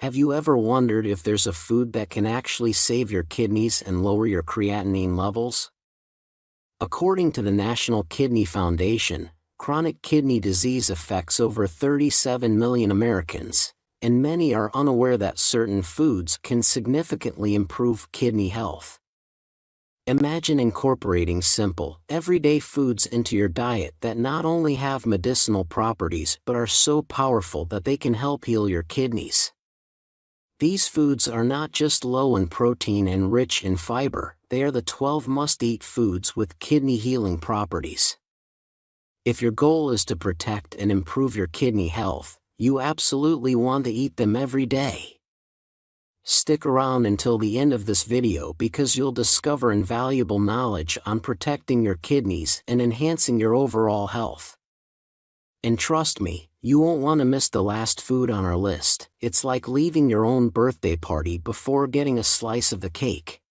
Have you ever wondered if there's a food that can actually save your kidneys and lower your creatinine levels? According to the National Kidney Foundation, chronic kidney disease affects over 37 million Americans, and many are unaware that certain foods can significantly improve kidney health. Imagine incorporating simple, everyday foods into your diet that not only have medicinal properties but are so powerful that they can help heal your kidneys. These foods are not just low in protein and rich in fiber, they are the 12 must-eat foods with kidney healing properties. If your goal is to protect and improve your kidney health, you absolutely want to eat them every day. Stick around until the end of this video because you'll discover invaluable knowledge on protecting your kidneys and enhancing your overall health. And trust me, you won't want to miss the last food on our list. It's like leaving your own birthday party before getting a slice of the cake.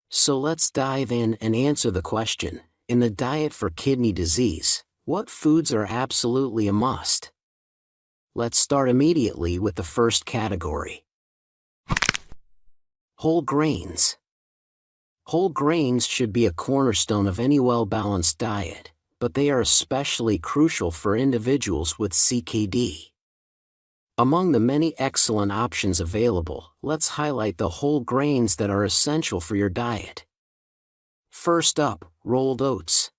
So let's dive in and answer the question, in the diet for kidney disease, what foods are absolutely a must? Let's start immediately with the first category. Whole grains. Whole grains should be a cornerstone of any well-balanced diet, but they are especially crucial for individuals with CKD. Among the many excellent options available, let's highlight the whole grains that are essential for your diet. First up, rolled oats.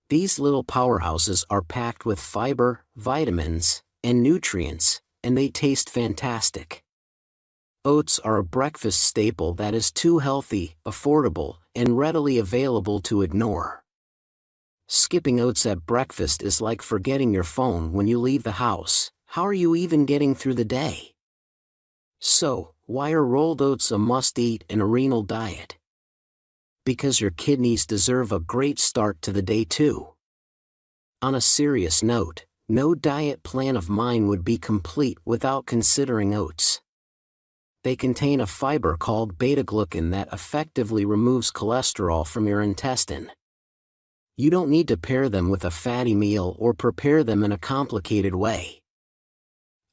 These little powerhouses are packed with fiber, vitamins, and nutrients, and they taste fantastic. Oats are a breakfast staple that is too healthy, affordable, and readily available to ignore. Skipping oats at breakfast is like forgetting your phone when you leave the house. How are you even getting through the day? So, why are rolled oats a must-eat in a renal diet? Because your kidneys deserve a great start to the day too. On a serious note, no diet plan of mine would be complete without considering oats. They contain a fiber called beta-glucan that effectively removes cholesterol from your intestine. You don't need to pair them with a fatty meal or prepare them in a complicated way.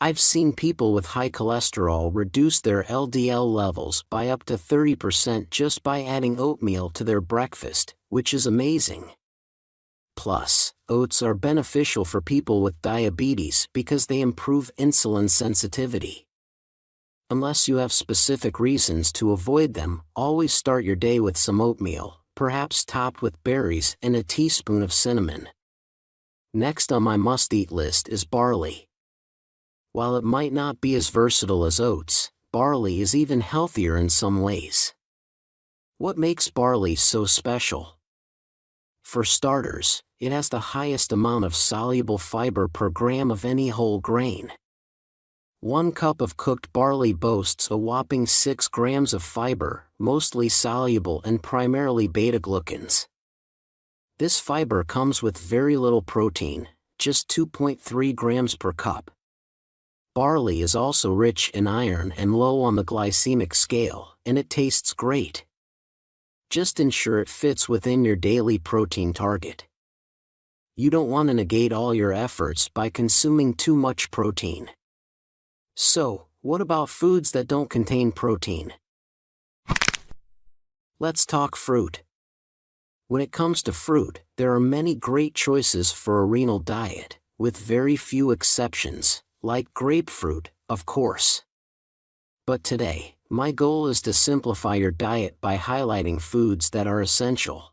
I've seen people with high cholesterol reduce their LDL levels by up to 30% just by adding oatmeal to their breakfast, which is amazing. Plus, oats are beneficial for people with diabetes because they improve insulin sensitivity. Unless you have specific reasons to avoid them, always start your day with some oatmeal, perhaps topped with berries and a teaspoon of cinnamon. Next on my must-eat list is barley. While it might not be as versatile as oats, barley is even healthier in some ways. What makes barley so special? For starters, it has the highest amount of soluble fiber per gram of any whole grain. 1 cup of cooked barley boasts a whopping 6 grams of fiber, mostly soluble and primarily beta-glucans. This fiber comes with very little protein, just 2.3 grams per cup. Barley is also rich in iron and low on the glycemic scale, and it tastes great. Just ensure it fits within your daily protein target. You don't want to negate all your efforts by consuming too much protein. So, what about foods that don't contain protein? Let's talk fruit. When it comes to fruit, there are many great choices for a renal diet, with very few exceptions, like grapefruit, of course. But today, my goal is to simplify your diet by highlighting foods that are essential.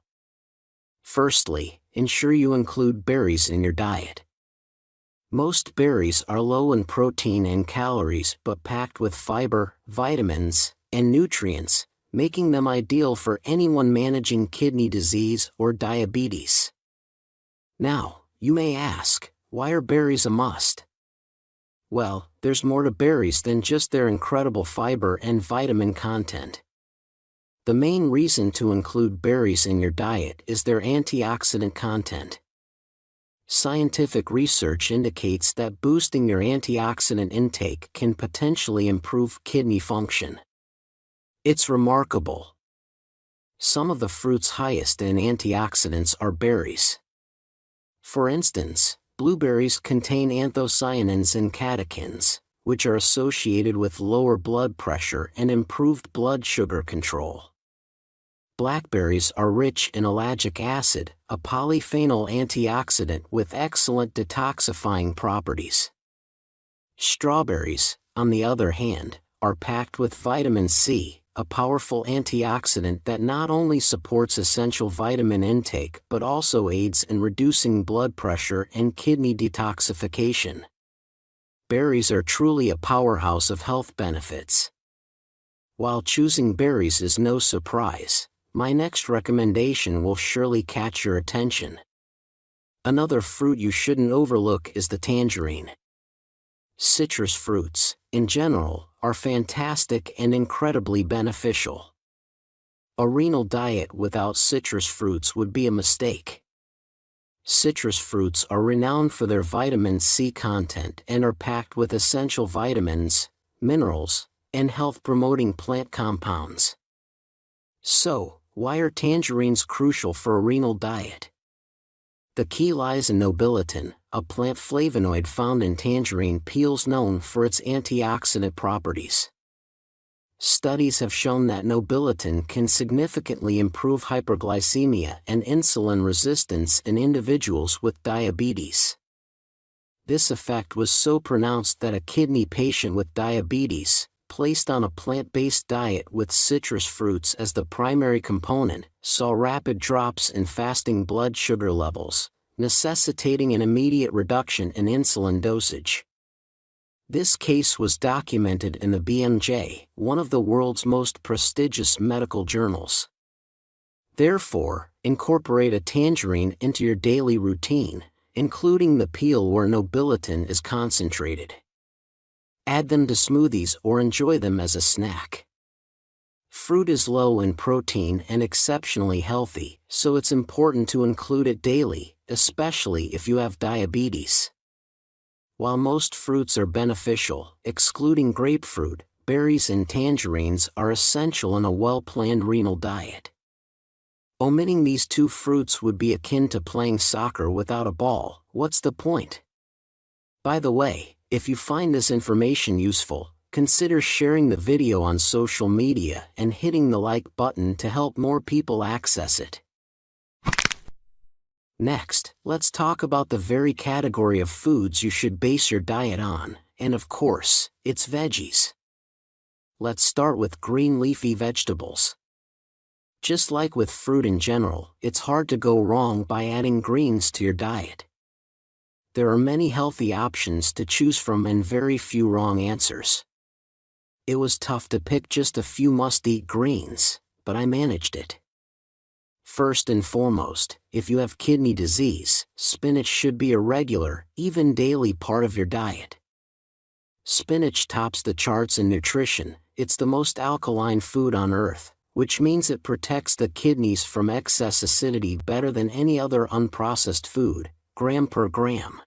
Firstly, ensure you include berries in your diet. Most berries are low in protein and calories but packed with fiber, vitamins, and nutrients, making them ideal for anyone managing kidney disease or diabetes. Now, you may ask, why are berries a must? Well, there's more to berries than just their incredible fiber and vitamin content. The main reason to include berries in your diet is their antioxidant content. Scientific research indicates that boosting your antioxidant intake can potentially improve kidney function. It's remarkable. Some of the fruit's highest in antioxidants are berries. For instance, blueberries contain anthocyanins and catechins, which are associated with lower blood pressure and improved blood sugar control. Blackberries are rich in ellagic acid, a polyphenol antioxidant with excellent detoxifying properties. Strawberries, on the other hand, are packed with vitamin C, a powerful antioxidant that not only supports essential vitamin intake but also aids in reducing blood pressure and kidney detoxification. Berries are truly a powerhouse of health benefits. While choosing berries is no surprise, my next recommendation will surely catch your attention. Another fruit you shouldn't overlook is the tangerine. Citrus fruits, in general, are fantastic and incredibly beneficial. A renal diet without citrus fruits would be a mistake. Citrus fruits are renowned for their vitamin C content and are packed with essential vitamins, minerals, and health-promoting plant compounds. So, why are tangerines crucial for a renal diet? The key lies in nobiletin, a plant flavonoid found in tangerine peels known for its antioxidant properties. Studies have shown that nobiletin can significantly improve hyperglycemia and insulin resistance in individuals with diabetes. This effect was so pronounced that a kidney patient with diabetes, placed on a plant-based diet with citrus fruits as the primary component, saw rapid drops in fasting blood sugar levels, necessitating an immediate reduction in insulin dosage. This case was documented in the BMJ, one of the world's most prestigious medical journals. Therefore, incorporate a tangerine into your daily routine, including the peel where nobiletin is concentrated. Add them to smoothies or enjoy them as a snack. Fruit is low in protein and exceptionally healthy, so it's important to include it daily, especially if you have diabetes. While most fruits are beneficial, excluding grapefruit, berries and tangerines are essential in a well-planned renal diet. Omitting these two fruits would be akin to playing soccer without a ball. What's the point? By the way, if you find this information useful, consider sharing the video on social media and hitting the like button to help more people access it. Next, let's talk about the very category of foods you should base your diet on, and of course, it's veggies. Let's start with green leafy vegetables. Just like with fruit in general, it's hard to go wrong by adding greens to your diet. There are many healthy options to choose from and very few wrong answers. It was tough to pick just a few must-eat greens, but I managed it. First and foremost, if you have kidney disease, spinach should be a regular, even daily part of your diet. Spinach tops the charts in nutrition. It's the most alkaline food on earth, which means it protects the kidneys from excess acidity better than any other unprocessed food, gram per gram.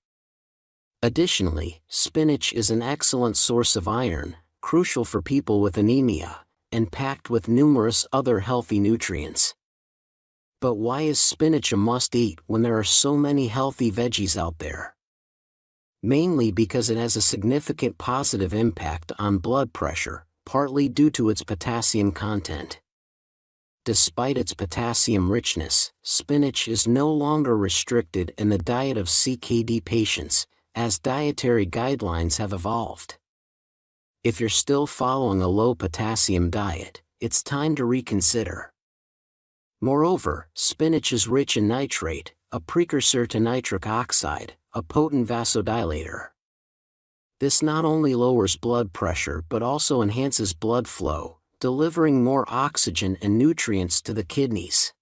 Additionally, spinach is an excellent source of iron, crucial for people with anemia, and packed with numerous other healthy nutrients. But why is spinach a must-eat when there are so many healthy veggies out there? Mainly because it has a significant positive impact on blood pressure, partly due to its potassium content. Despite its potassium richness, spinach is no longer restricted in the diet of CKD patients, as dietary guidelines have evolved. If you're still following a low potassium diet, it's time to reconsider. Moreover, spinach is rich in nitrate, a precursor to nitric oxide, a potent vasodilator. This not only lowers blood pressure but also enhances blood flow, delivering more oxygen and nutrients to the kidneys.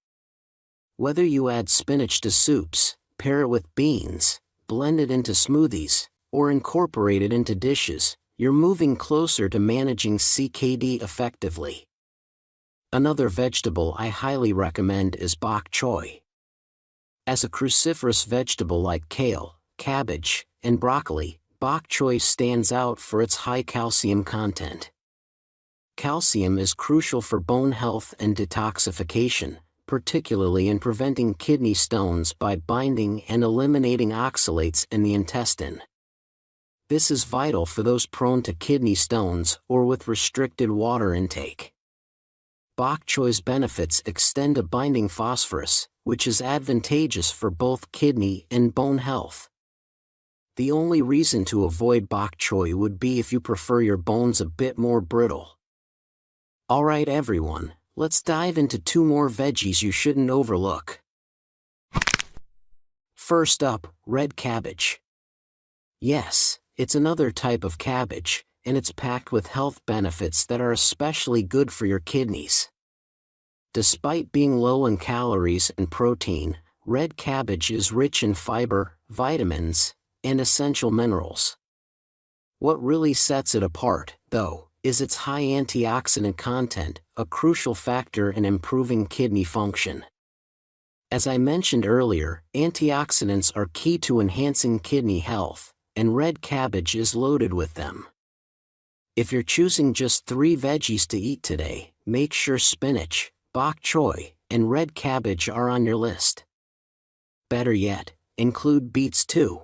Whether you add spinach to soups, pair it with beans, blend it into smoothies, or incorporate it into dishes, you're moving closer to managing CKD effectively. Another vegetable I highly recommend is bok choy. As a cruciferous vegetable like kale, cabbage, and broccoli, bok choy stands out for its high calcium content. Calcium is crucial for bone health and detoxification, particularly in preventing kidney stones by binding and eliminating oxalates in the intestine. This is vital for those prone to kidney stones or with restricted water intake. Bok choy's benefits extend to binding phosphorus, which is advantageous for both kidney and bone health. The only reason to avoid bok choy would be if you prefer your bones a bit more brittle. Alright everyone, let's dive into 2 more veggies you shouldn't overlook. First up, red cabbage. Yes, it's another type of cabbage, and it's packed with health benefits that are especially good for your kidneys. Despite being low in calories and protein, red cabbage is rich in fiber, vitamins, and essential minerals. What really sets it apart, though, is its high antioxidant content, a crucial factor in improving kidney function. As I mentioned earlier, antioxidants are key to enhancing kidney health, and red cabbage is loaded with them. If you're choosing just 3 veggies to eat today, make sure spinach, bok choy, and red cabbage are on your list. Better yet, include beets too.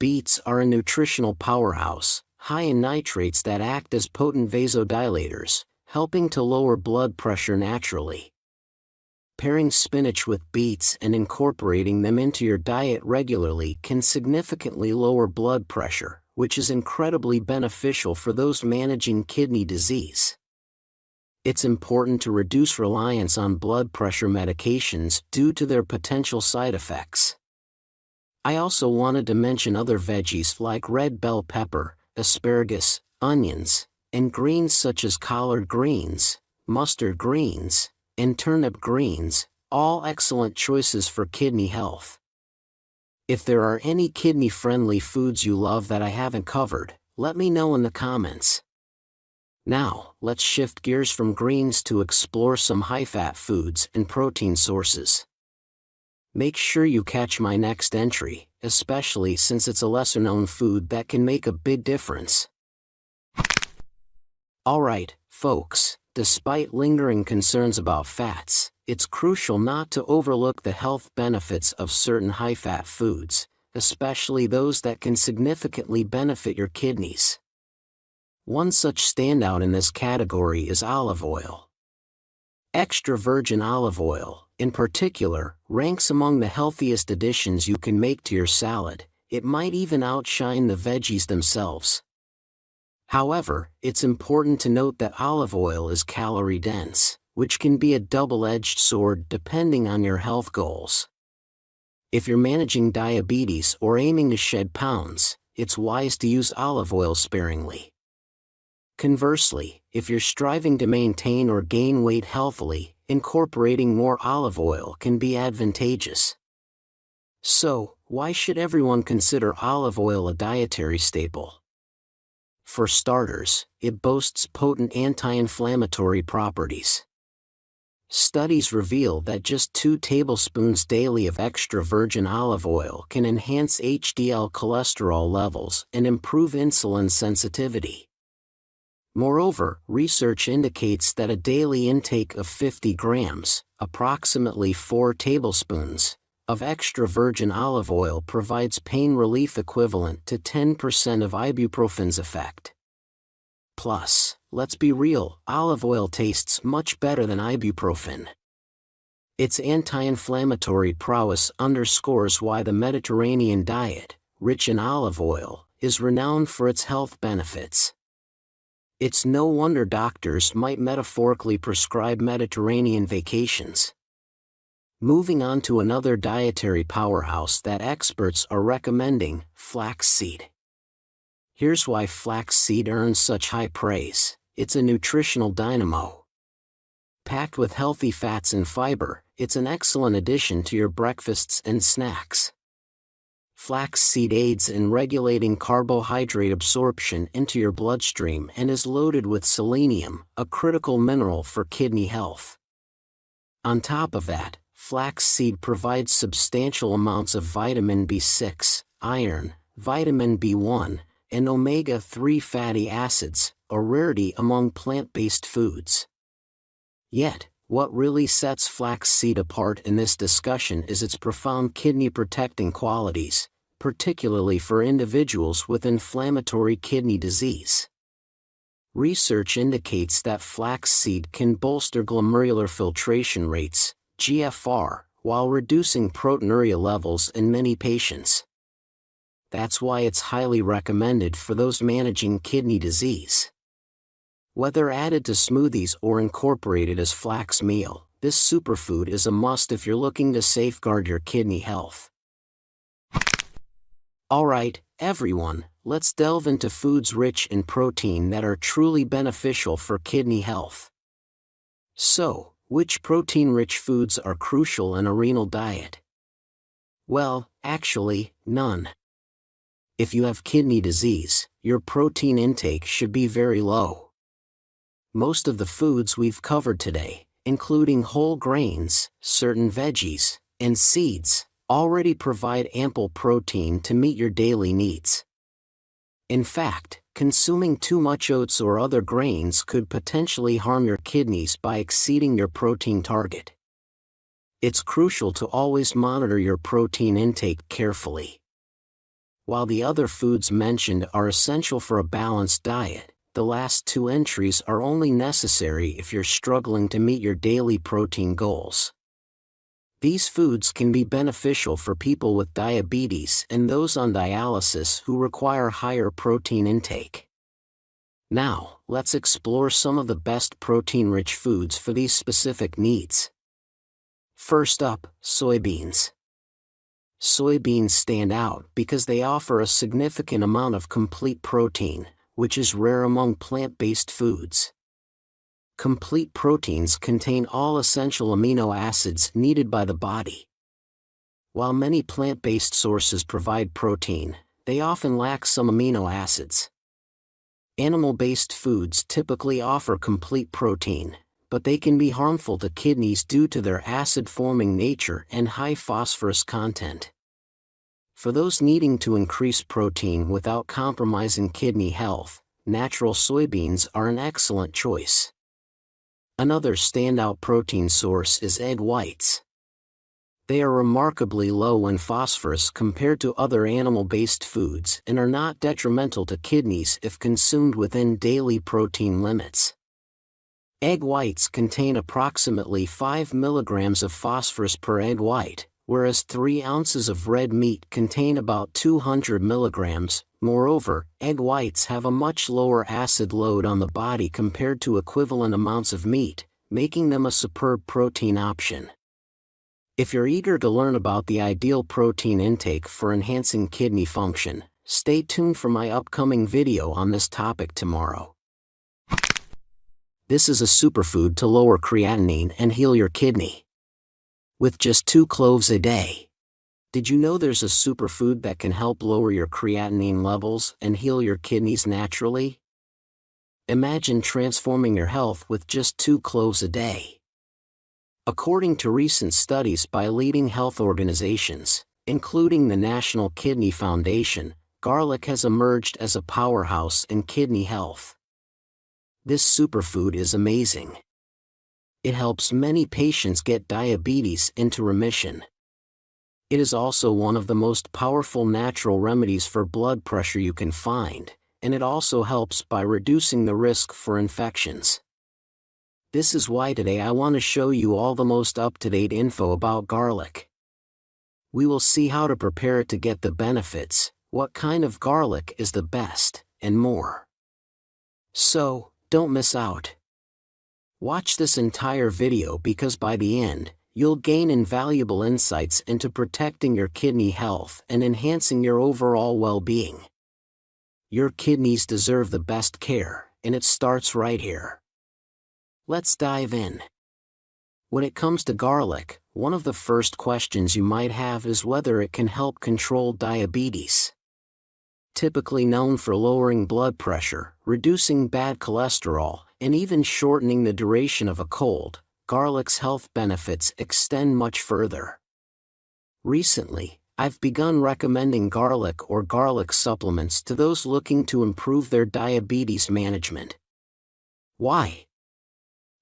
Beets are a nutritional powerhouse, high in nitrates that act as potent vasodilators, helping to lower blood pressure naturally. Pairing spinach with beets and incorporating them into your diet regularly can significantly lower blood pressure, which is incredibly beneficial for those managing kidney disease. It's important to reduce reliance on blood pressure medications due to their potential side effects. I also wanted to mention other veggies like red bell pepper, asparagus, onions, and greens such as collard greens, mustard greens, and turnip greens, all excellent choices for kidney health. If there are any kidney-friendly foods you love that I haven't covered, let me know in the comments. Now, let's shift gears from greens to explore some high-fat foods and protein sources. Make sure you catch my next entry, especially since it's a lesser-known food that can make a big difference. Alright, folks. Despite lingering concerns about fats, it's crucial not to overlook the health benefits of certain high-fat foods, especially those that can significantly benefit your kidneys. One such standout in this category is olive oil. Extra virgin olive oil, in particular, ranks among the healthiest additions you can make to your salad. It might even outshine the veggies themselves. However, it's important to note that olive oil is calorie-dense, which can be a double-edged sword depending on your health goals. If you're managing diabetes or aiming to shed pounds, it's wise to use olive oil sparingly. Conversely, if you're striving to maintain or gain weight healthily, incorporating more olive oil can be advantageous. So, why should everyone consider olive oil a dietary staple? For starters, it boasts potent anti-inflammatory properties. Studies reveal that just 2 tablespoons daily of extra virgin olive oil can enhance HDL cholesterol levels and improve insulin sensitivity. Moreover, research indicates that a daily intake of 50 grams, approximately 4 tablespoons, of extra virgin olive oil provides pain relief equivalent to 10% of ibuprofen's effect. Plus, let's be real, olive oil tastes much better than ibuprofen. Its anti-inflammatory prowess underscores why the Mediterranean diet, rich in olive oil, is renowned for its health benefits. It's no wonder doctors might metaphorically prescribe Mediterranean vacations. Moving on to another dietary powerhouse that experts are recommending, flaxseed. Here's why flaxseed earns such high praise: it's a nutritional dynamo. Packed with healthy fats and fiber, it's an excellent addition to your breakfasts and snacks. Flaxseed aids in regulating carbohydrate absorption into your bloodstream and is loaded with selenium, a critical mineral for kidney health. On top of that, flaxseed provides substantial amounts of vitamin B6, iron, vitamin B1, and omega-3 fatty acids, a rarity among plant-based foods. Yet, what really sets flaxseed apart in this discussion is its profound kidney-protecting qualities, particularly for individuals with inflammatory kidney disease. Research indicates that flaxseed can bolster glomerular filtration rates, GFR, while reducing proteinuria levels in many patients. That's why it's highly recommended for those managing kidney disease. Whether added to smoothies or incorporated as flax meal, this superfood is a must if you're looking to safeguard your kidney health. Alright, everyone, let's delve into foods rich in protein that are truly beneficial for kidney health. So, which protein-rich foods are crucial in a renal diet? Well, actually, none. If you have kidney disease, your protein intake should be very low. Most of the foods we've covered today, including whole grains, certain veggies, and seeds, already provide ample protein to meet your daily needs. In fact, consuming too much oats or other grains could potentially harm your kidneys by exceeding your protein target. It's crucial to always monitor your protein intake carefully. While the other foods mentioned are essential for a balanced diet, the last two entries are only necessary if you're struggling to meet your daily protein goals. These foods can be beneficial for people with diabetes and those on dialysis who require higher protein intake. Now, let's explore some of the best protein-rich foods for these specific needs. First up, soybeans. Soybeans stand out because they offer a significant amount of complete protein, which is rare among plant-based foods. Complete proteins contain all essential amino acids needed by the body. While many plant-based sources provide protein, they often lack some amino acids. Animal-based foods typically offer complete protein, but they can be harmful to kidneys due to their acid-forming nature and high phosphorus content. For those needing to increase protein without compromising kidney health, natural soybeans are an excellent choice. Another standout protein source is egg whites. They are remarkably low in phosphorus compared to other animal-based foods and are not detrimental to kidneys if consumed within daily protein limits. Egg whites contain approximately 5 mg of phosphorus per egg white, whereas 3 ounces of red meat contain about 200 mg. Moreover, egg whites have a much lower acid load on the body compared to equivalent amounts of meat, making them a superb protein option. If you're eager to learn about the ideal protein intake for enhancing kidney function, stay tuned for my upcoming video on this topic tomorrow. This is a superfood to lower creatinine and heal your kidney. With just 2 cloves a day. Did you know there's a superfood that can help lower your creatinine levels and heal your kidneys naturally? Imagine transforming your health with just 2 cloves a day. According to recent studies by leading health organizations, including the National Kidney Foundation, garlic has emerged as a powerhouse in kidney health. This superfood is amazing. It helps many patients get diabetes into remission. It is also one of the most powerful natural remedies for blood pressure you can find, and it also helps by reducing the risk for infections. This is why today I want to show you all the most up-to-date info about garlic. We will see how to prepare it to get the benefits, what kind of garlic is the best, and more. So, don't miss out. Watch this entire video because by the end, you'll gain invaluable insights into protecting your kidney health and enhancing your overall well-being. Your kidneys deserve the best care, and it starts right here. Let's dive in. When it comes to garlic, one of the first questions you might have is whether it can help control diabetes. Typically known for lowering blood pressure, reducing bad cholesterol, and even shortening the duration of a cold, garlic's health benefits extend much further. Recently, I've begun recommending garlic or garlic supplements to those looking to improve their diabetes management. Why?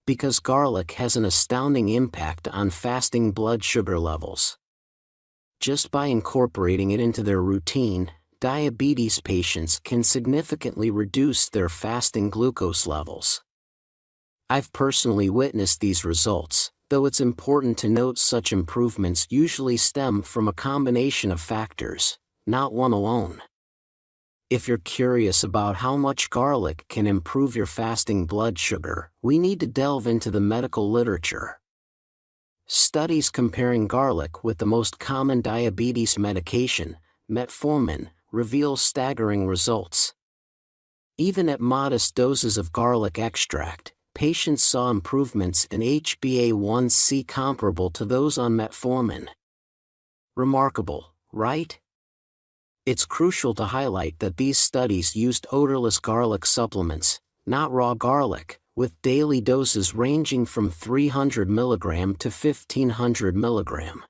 Because garlic has an astounding impact on fasting blood sugar levels. Just by incorporating it into their routine, diabetes patients can significantly reduce their fasting glucose levels. I've personally witnessed these results, though it's important to note such improvements usually stem from a combination of factors, not one alone. If you're curious about how much garlic can improve your fasting blood sugar, we need to delve into the medical literature. Studies comparing garlic with the most common diabetes medication, metformin, reveal staggering results. Even at modest doses of garlic extract, patients saw improvements in HbA1c comparable to those on metformin. Remarkable, right? It's crucial to highlight that these studies used odorless garlic supplements, not raw garlic, with daily doses ranging from 300 mg to 1500 mg.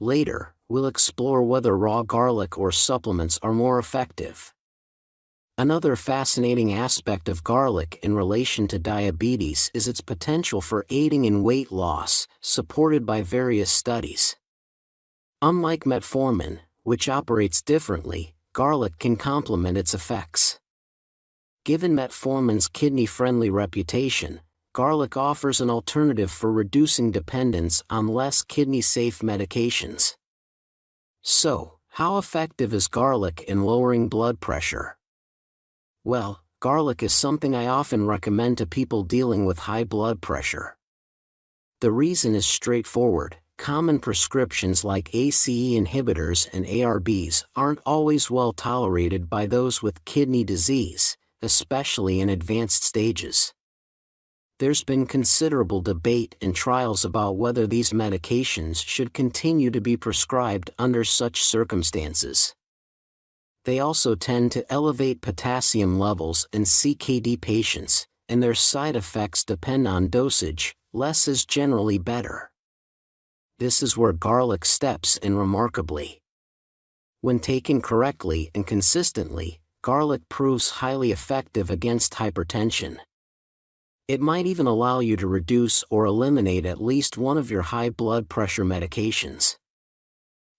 Later, we'll explore whether raw garlic or supplements are more effective. Another fascinating aspect of garlic in relation to diabetes is its potential for aiding in weight loss, supported by various studies. Unlike metformin, which operates differently, garlic can complement its effects. Given metformin's kidney-friendly reputation, garlic offers an alternative for reducing dependence on less kidney-safe medications. So, how effective is garlic in lowering blood pressure? Well, garlic is something I often recommend to people dealing with high blood pressure. The reason is straightforward. Common prescriptions like ACE inhibitors and ARBs aren't always well tolerated by those with kidney disease, especially in advanced stages. There's been considerable debate and trials about whether these medications should continue to be prescribed under such circumstances. They also tend to elevate potassium levels in CKD patients, and their side effects depend on dosage. Less is generally better. This is where garlic steps in remarkably. When taken correctly and consistently, garlic proves highly effective against hypertension. It might even allow you to reduce or eliminate at least one of your high blood pressure medications.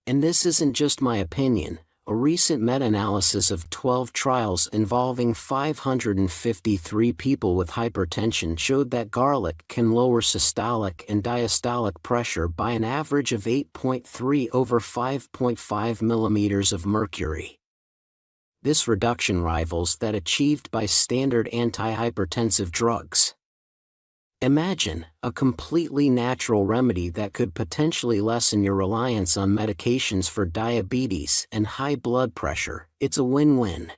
And this isn't just my opinion. A recent meta-analysis of 12 trials involving 553 people with hypertension showed that garlic can lower systolic and diastolic pressure by an average of 8.3 over 5.5 millimeters of mercury. This reduction rivals that achieved by standard antihypertensive drugs. Imagine a completely natural remedy that could potentially lessen your reliance on medications for diabetes and high blood pressure. It's a win-win.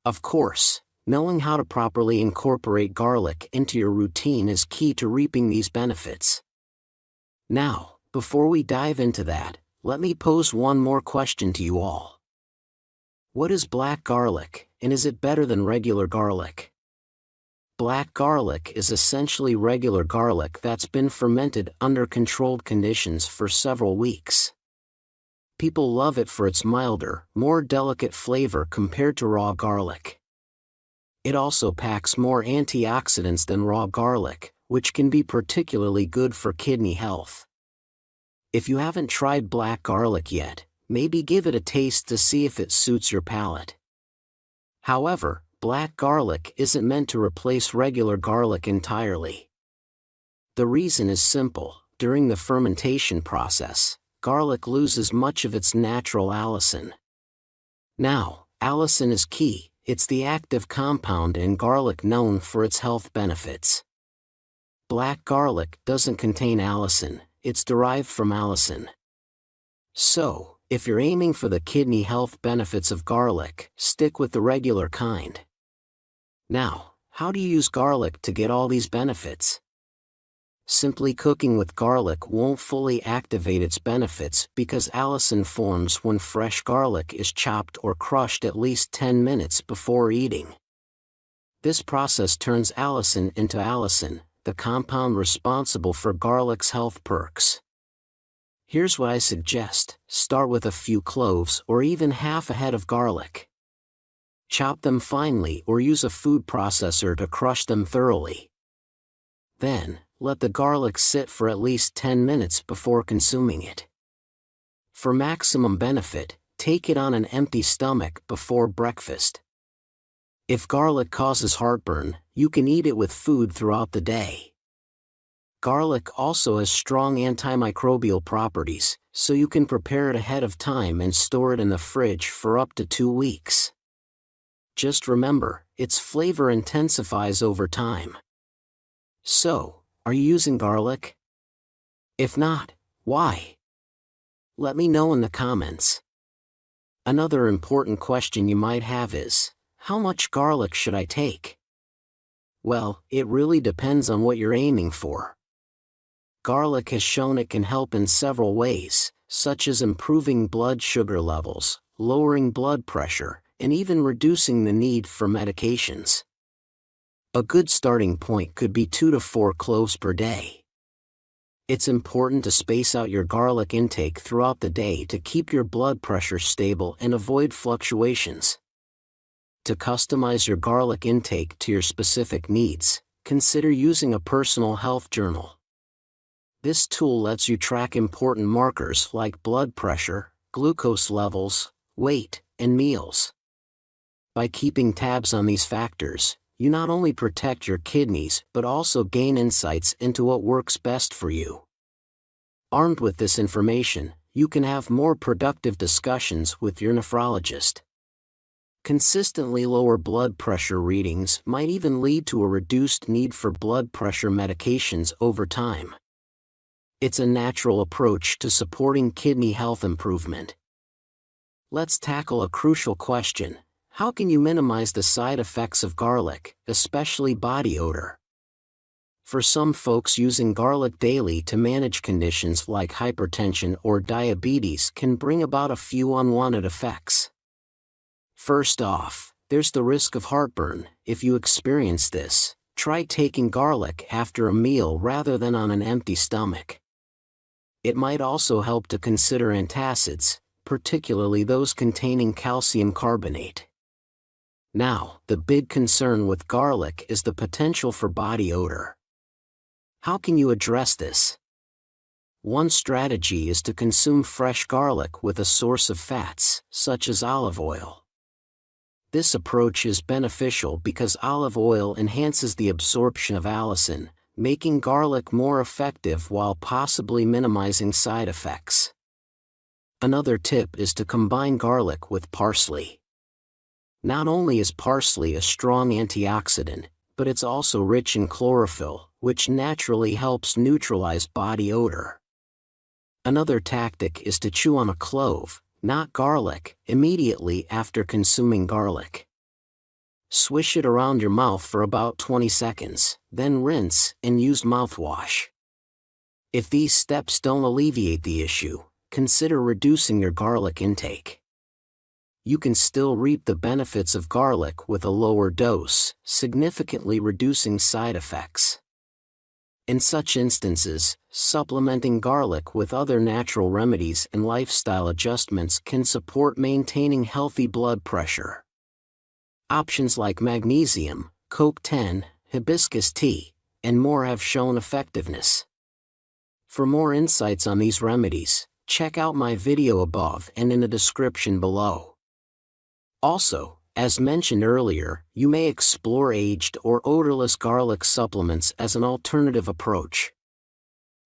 Of course, knowing how to properly incorporate garlic into your routine is key to reaping these benefits. Now, before we dive into that, let me pose one more question to you all. What is black garlic, and is it better than regular garlic? Black garlic is essentially regular garlic that's been fermented under controlled conditions for several weeks. People love it for its milder, more delicate flavor compared to raw garlic. It also packs more antioxidants than raw garlic, which can be particularly good for kidney health. If you haven't tried black garlic yet, maybe give it a taste to see if it suits your palate. However, black garlic isn't meant to replace regular garlic entirely. The reason is simple. During the fermentation process, garlic loses much of its natural allicin. Now, allicin is key. It's the active compound in garlic known for its health benefits. Black garlic doesn't contain allicin, it's derived from allicin. So, if you're aiming for the kidney health benefits of garlic, stick with the regular kind. Now, how do you use garlic to get all these benefits? Simply cooking with garlic won't fully activate its benefits because allicin forms when fresh garlic is chopped or crushed at least 10 minutes before eating. This process turns allicin into allicin, the compound responsible for garlic's health perks. Here's what I suggest: start with a few cloves or even half a head of garlic. Chop them finely or use a food processor to crush them thoroughly. Then, let the garlic sit for at least 10 minutes before consuming it. For maximum benefit, take it on an empty stomach before breakfast. If garlic causes heartburn, you can eat it with food throughout the day. Garlic also has strong antimicrobial properties, so you can prepare it ahead of time and store it in the fridge for up to 2 weeks. Just remember, its flavor intensifies over time. So, are you using garlic? If not, why? Let me know in the comments. Another important question you might have is, how much garlic should I take? Well, it really depends on what you're aiming for. Garlic has shown it can help in several ways, such as improving blood sugar levels, lowering blood pressure, and even reducing the need for medications. A good starting point could be 2 to 4 cloves per day. It's important to space out your garlic intake throughout the day to keep your blood pressure stable and avoid fluctuations. To customize your garlic intake to your specific needs, consider using a personal health journal. This tool lets you track important markers like blood pressure, glucose levels, weight, and meals. By keeping tabs on these factors, you not only protect your kidneys but also gain insights into what works best for you. Armed with this information, you can have more productive discussions with your nephrologist. Consistently lower blood pressure readings might even lead to a reduced need for blood pressure medications over time. It's a natural approach to supporting kidney health improvement. Let's tackle a crucial question. How can you minimize the side effects of garlic, especially body odor? For some folks, using garlic daily to manage conditions like hypertension or diabetes can bring about a few unwanted effects. First off, there's the risk of heartburn. If you experience this, try taking garlic after a meal rather than on an empty stomach. It might also help to consider antacids, particularly those containing calcium carbonate. Now, the big concern with garlic is the potential for body odor. How can you address this? One strategy is to consume fresh garlic with a source of fats, such as olive oil. This approach is beneficial because olive oil enhances the absorption of allicin, making garlic more effective while possibly minimizing side effects. Another tip is to combine garlic with parsley. Not only is parsley a strong antioxidant, but it's also rich in chlorophyll, which naturally helps neutralize body odor. Another tactic is to chew on a clove, not garlic, immediately after consuming garlic. Swish it around your mouth for about 20 seconds, then rinse and use mouthwash. If these steps don't alleviate the issue, consider reducing your garlic intake. You can still reap the benefits of garlic with a lower dose, significantly reducing side effects. In such instances, supplementing garlic with other natural remedies and lifestyle adjustments can support maintaining healthy blood pressure. Options like magnesium, CoQ10, hibiscus tea, and more have shown effectiveness. For more insights on these remedies, check out my video above and in the description below. Also, as mentioned earlier, you may explore aged or odorless garlic supplements as an alternative approach.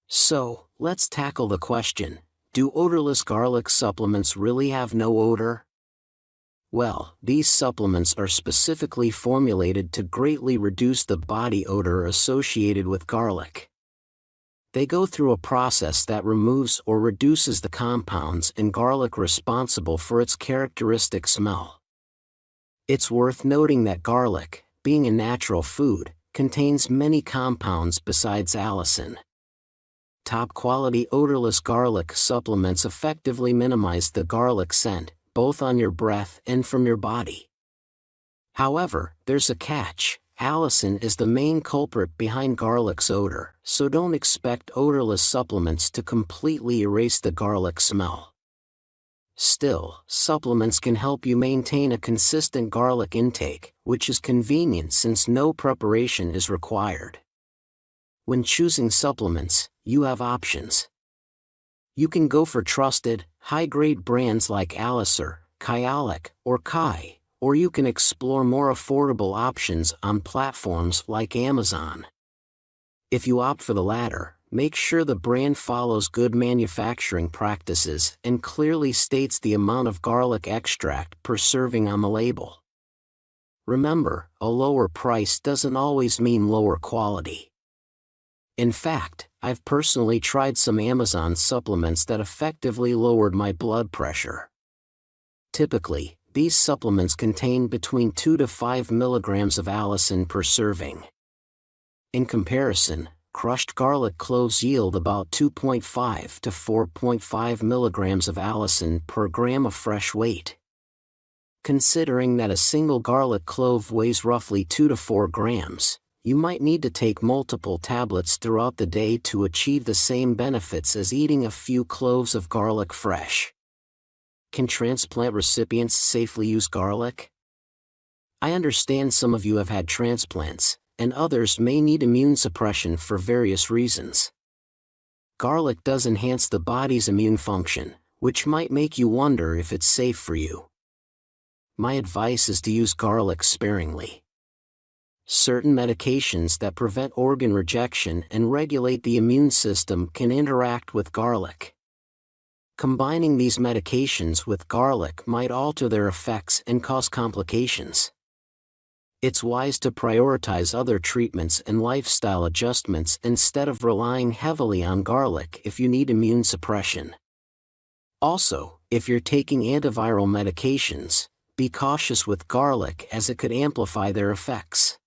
So, let's tackle the question, do odorless garlic supplements really have no odor? Well, these supplements are specifically formulated to greatly reduce the body odor associated with garlic. They go through a process that removes or reduces the compounds in garlic responsible for its characteristic smell. It's worth noting that garlic, being a natural food, contains many compounds besides allicin. Top-quality odorless garlic supplements effectively minimize the garlic scent, both on your breath and from your body. However, there's a catch. Allicin is the main culprit behind garlic's odor, so don't expect odorless supplements to completely erase the garlic smell. Still, supplements can help you maintain a consistent garlic intake, which is convenient since no preparation is required. When choosing supplements, you have options. You can go for trusted, high-grade brands like Alisur, Kyolic, or Kai, or you can explore more affordable options on platforms like Amazon. If you opt for the latter, make sure the brand follows good manufacturing practices and clearly states the amount of garlic extract per serving on the label. Remember, a lower price doesn't always mean lower quality. In fact, I've personally tried some Amazon supplements that effectively lowered my blood pressure. Typically, these supplements contain between 2 to 5 milligrams of allicin per serving. In comparison, crushed garlic cloves yield about 2.5 to 4.5 milligrams of allicin per gram of fresh weight. Considering that a single garlic clove weighs roughly 2 to 4 grams, you might need to take multiple tablets throughout the day to achieve the same benefits as eating a few cloves of garlic fresh. Can transplant recipients safely use garlic? I understand some of you have had transplants, and others may need immune suppression for various reasons. Garlic does enhance the body's immune function, which might make you wonder if it's safe for you. My advice is to use garlic sparingly. Certain medications that prevent organ rejection and regulate the immune system can interact with garlic. Combining these medications with garlic might alter their effects and cause complications. It's wise to prioritize other treatments and lifestyle adjustments instead of relying heavily on garlic if you need immune suppression. Also, if you're taking antiviral medications, be cautious with garlic as it could amplify their effects.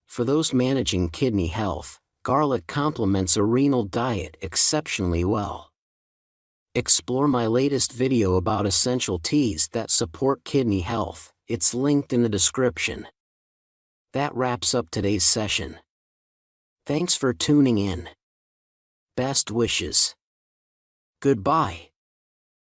For those managing kidney health, garlic complements a renal diet exceptionally well. Explore my latest video about essential teas that support kidney health, it's linked in the description. That wraps up today's session. Thanks for tuning in. Best wishes. Goodbye.